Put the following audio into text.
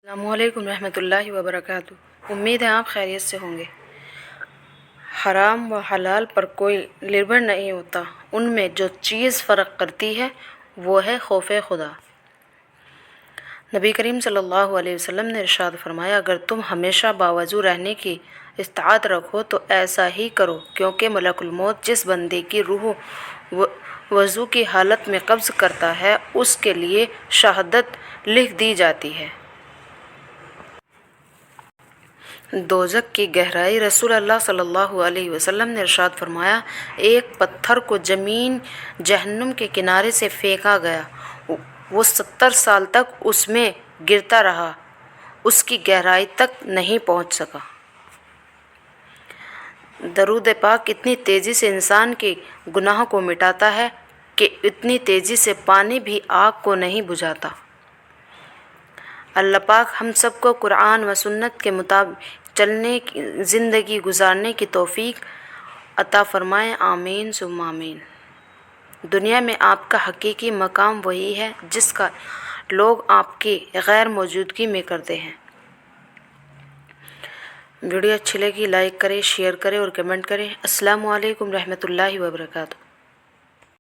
السلام علیکم ورحمۃ اللہ وبرکاتہ۔ امید ہے آپ خیریت سے ہوں گے۔ حرام و حلال پر کوئی نربھر نہیں ہوتا، ان میں جو چیز فرق کرتی ہے وہ ہے خوف خدا۔ نبی کریم صلی اللہ علیہ وسلم نے ارشاد فرمایا، اگر تم ہمیشہ باوضو رہنے کی استطاعت رکھو تو ایسا ہی کرو، کیونکہ ملک الموت جس بندے کی روح وضو کی حالت میں قبض کرتا ہے اس کے لیے شہادت لکھ دی جاتی ہے۔ دوزخ کی گہرائی۔ رسول اللہ صلی اللہ علیہ وسلم نے ارشاد فرمایا، ایک پتھر کو زمین جہنم کے کنارے سے پھینکا گیا، وہ 70 سال تک اس میں گرتا رہا، اس کی گہرائی تک نہیں پہنچ سکا۔ درود پاک اتنی تیزی سے انسان کے گناہوں کو مٹاتا ہے کہ اتنی تیزی سے پانی بھی آگ کو نہیں بجھاتا۔ اللہ پاک ہم سب کو قرآن و سنت کے مطابق چلنے کی زندگی گزارنے کی توفیق عطا فرمائے، آمین ثم آمین۔ دنیا میں آپ کا حقیقی مقام وہی ہے جس کا لوگ آپ کی غیر موجودگی میں کرتے ہیں۔ ویڈیو اچھی لگی لائک کریں، شیئر کریں اور کمنٹ کریں۔ السلام علیکم ورحمۃ اللہ وبرکاتہ۔